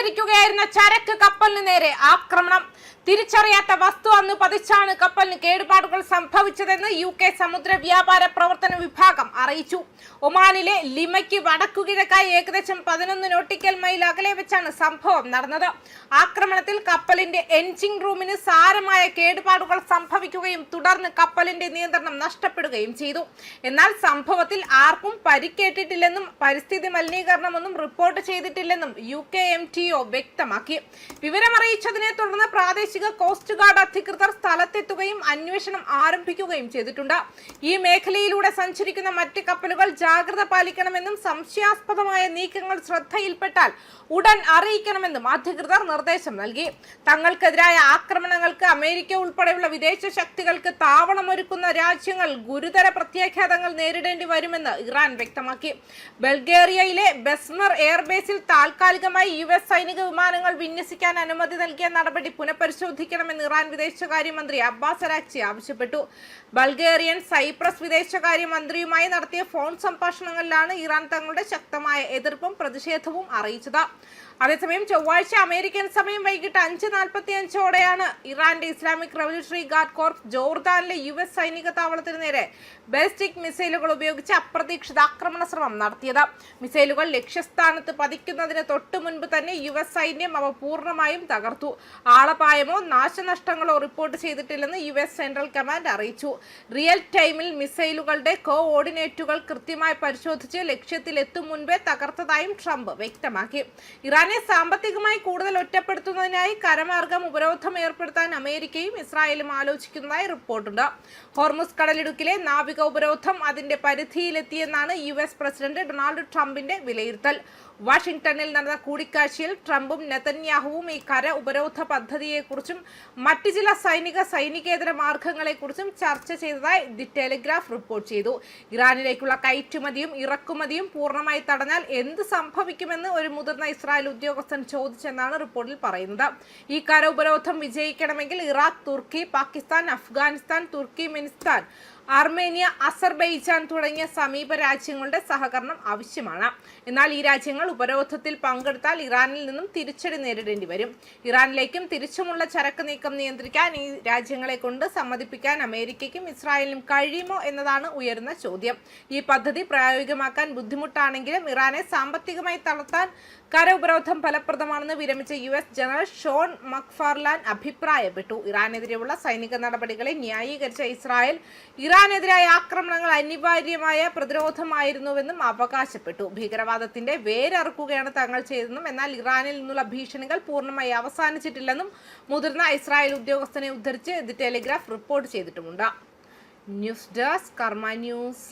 സഞ്ചരിക്കുകയായിരുന്ന ചരക്ക് കപ്പലിന് നേരെ ആക്രമണം. തിരിച്ചറിയാത്ത വസ്തു അന്ന് പതിച്ചാണ് കപ്പലിന് കേടുപാടുകൾ സംഭവിച്ചതെന്ന് UK സമുദ്ര വ്യാപാര പ്രവർത്തന വിഭാഗം അറിയിച്ചു. ഒമാനിലെ ലിമയ്ക്ക് വടക്കുകിഴക്കായി ഏകദേശം 11 നോട്ടിക്കൽ മൈൽ അകലെ വെച്ചാണ് സംഭവം നടന്നത്. ആക്രമണത്തിൽ കപ്പലിന്റെ എൻജിൻ റൂമിന് സാരമായ കേടുപാടുകൾ സംഭവിക്കുകയും തുടർന്ന് കപ്പലിന്റെ നിയന്ത്രണം നഷ്ടപ്പെടുകയും ചെയ്തു. എന്നാൽ സംഭവത്തിൽ ആർക്കും പരിക്കേറ്റിട്ടില്ലെന്നും പരിസ്ഥിതി മലിനീകരണമൊന്നും റിപ്പോർട്ട് ചെയ്തിട്ടില്ലെന്നും UK MTO വ്യക്തമാക്കി. വിവരമറിയിച്ചതിനെ തുടർന്ന് പ്രാദേശിക കോസ്റ്റ് ഗാർഡ് അധികൃതർ സ്ഥലത്തെത്തുകയും അന്വേഷണം ആരംഭിക്കുകയും ചെയ്തിട്ടുണ്ട്. ഈ മേഖലയിലൂടെ സഞ്ചരിക്കുന്ന മറ്റ് കപ്പലുകൾ ജാഗ്രത പാലിക്കണമെന്നും സംശയാസ്പദമായ നീക്കങ്ങൾ ശ്രദ്ധയിൽപ്പെട്ടാൽ ഉടൻ അറിയിക്കണമെന്നും അധികൃതർ നിർദ്ദേശം നൽകി. തങ്ങൾക്കെതിരായ ആക്രമണങ്ങൾക്ക് അമേരിക്ക ഉൾപ്പെടെയുള്ള വിദേശ ശക്തികൾക്ക് താവളമൊരുക്കുന്ന രാജ്യങ്ങൾ ഗുരുതര പ്രത്യാഘാതങ്ങൾ നേരിടേണ്ടി വരുമെന്ന് ഇറാൻ വ്യക്തമാക്കി. ബൾഗേറിയയിലെ ബെസ്മർ എയർബേസിൽ താൽക്കാലികമായി US സൈനിക വിമാനങ്ങൾ വിന്യസിക്കാൻ അനുമതി നൽകിയ നടപടി പുനഃപരിശോധിക്കണമെന്ന് ഇറാൻ വിദേശകാര്യമന്ത്രി അബ്ബാസ് അരാക്ചി ആവശ്യപ്പെട്ടു. ബൾഗേറിയൻ സൈപ്രസ് വിദേശകാര്യമന്ത്രിയുമായി നടത്തിയ ഫോൺ സംഭാഷണങ്ങളിലാണ് ഇറാൻ തങ്ങളുടെ ശക്തമായ എതിർപ്പും പ്രതിഷേധവും അറിയിച്ചത്. അതേസമയം ചൊവ്വാഴ്ച അമേരിക്കൻ സമയം വൈകിട്ട് 5:45ഓടെയാണ് ഇറാന്റെ ഇസ്ലാമിക് റവല്യൂഷണറി ഗാർഡ് കോർപ്സ് ജോർദാനിലെ US സൈനിക താവളത്തിന് നേരെ ബാലിസ്റ്റിക് മിസൈലുകൾ ഉപയോഗിച്ച് അപ്രതീക്ഷിത ആക്രമണ ശ്രമം നടത്തിയത്. മിസൈലുകൾ ലക്ഷ്യസ്ഥാനത്ത് പതിക്കുന്നതിന് തൊട്ടു മുൻപ് തന്നെ US സൈന്യം അവ പൂർണ്ണമായും തകർത്തു. ആളപായമോ നാശനഷ്ടങ്ങളോ റിപ്പോർട്ട് ചെയ്തിട്ടില്ലെന്ന് US സെൻട്രൽ കമാൻഡ് അറിയിച്ചു. റിയൽ ടൈമിൽ മിസൈലുകളുടെ കോഓർഡിനേറ്റുകൾ കൃത്യമായി പരിശോധിച്ച് ലക്ഷ്യത്തിലെത്തും മുൻപേ തകർത്തതായും ട്രംപ് വ്യക്തമാക്കി. ഇറാനെ സാമ്പത്തികമായി കൂടുതൽ ഒറ്റപ്പെടുത്തുന്നതിനായി കരമാർഗം ഉപരോധം ഏർപ്പെടുത്താൻ അമേരിക്കയും ഇസ്രായേലും ആലോചിക്കുന്നതായി റിപ്പോർട്ടുണ്ട്. ഹോർമുസ് കടലിടുക്കിലെ നാവിക ഉപരോധം അതിന്റെ പരിധിയിലെത്തിയെന്നാണ് US പ്രസിഡന്റ് ഡൊണാൾഡ് ട്രംപിന്റെ വിലയിരുത്തൽ. വാഷിംഗ്ടണിൽ നടന്ന കൂടിക്കാഴ്ചയിൽ ട്രംപും നെതന്യാഹുവും ഈ കര ഉപരോധ പദ്ധതിയെക്കുറിച്ചും മറ്റ് ചില സൈനികേതര മാർഗങ്ങളെക്കുറിച്ചും ചർച്ച ചെയ്തതായി ദി ടെലിഗ്രാഫ് റിപ്പോർട്ട് ചെയ്തു. ഇറാനിലേക്കുള്ള കയറ്റുമതിയും ഇറക്കുമതിയും പൂർണ്ണമായി തടഞ്ഞാൽ എന്ത് സംഭവിക്കുമെന്ന് ഒരു മുതിർന്ന ഇസ്രായേൽ ഉദ്യോഗസ്ഥൻ ചോദിച്ചെന്നാണ് റിപ്പോർട്ടിൽ പറയുന്നത്. ഈ കര ഉപരോധം വിജയിക്കണമെങ്കിൽ ഇറാഖ്, തുർക്കി, പാകിസ്ഥാൻ, അഫ്ഗാനിസ്ഥാൻ, തുർക്കിമെനിസ്ഥാൻ, അർമേനിയ, അസർബൈജാൻ തുടങ്ങിയ സമീപ രാജ്യങ്ങളുടെ സഹകരണം ആവശ്യമാണ്. എന്നാൽ ഈ രാജ്യങ്ങൾ ഉപരോധത്തിൽ പങ്കെടുത്താൽ ഇറാനിൽ നിന്നും തിരിച്ചടി നേരിടേണ്ടി വരും. ഇറാനിലേക്കും തിരിച്ചുമുള്ള ചരക്ക് നീക്കം നിയന്ത്രിക്കാൻ ഈ രാജ്യങ്ങളെ കൊണ്ട് സമ്മതിപ്പിക്കാൻ അമേരിക്കയ്ക്കും ഇസ്രായേലിനും കഴിയുമോ എന്നതാണ് ഉയർന്ന ചോദ്യം. ഈ പദ്ധതി പ്രായോഗികമാക്കാൻ ബുദ്ധിമുട്ടാണെങ്കിലും ഇറാനെ സാമ്പത്തികമായി തളർത്താൻ കര ഉപരോധം ഫലപ്രദമാണെന്ന് വിരമിച്ച US ജനറൽ ഷോൺ മക്ഫാർലാൻ അഭിപ്രായപ്പെട്ടു. ഇറാനെതിരെയുള്ള സൈനിക നടപടികളെ ന്യായീകരിച്ച ഇസ്രായേൽ ഇറാനെതിരായ ആക്രമണങ്ങൾ അനിവാര്യമായ പ്രതിരോധമായിരുന്നുവെന്നും അവകാശപ്പെട്ടു. ഭീകരവാദത്തിന്റെ വേരറുക്കുകയാണ് തങ്ങൾ ചെയ്തതെന്നും എന്നാൽ ഇറാനിൽ നിന്നുള്ള ഭീഷണികൾ പൂർണ്ണമായി അവസാനിച്ചിട്ടില്ലെന്നും മുതിർന്ന ഇസ്രായേൽ ഉദ്യോഗസ്ഥനെ ഉദ്ധരിച്ച് ദി ടെലിഗ്രാഫ് റിപ്പോർട്ട് ചെയ്തിട്ടുമുണ്ട്. News desk Karma news.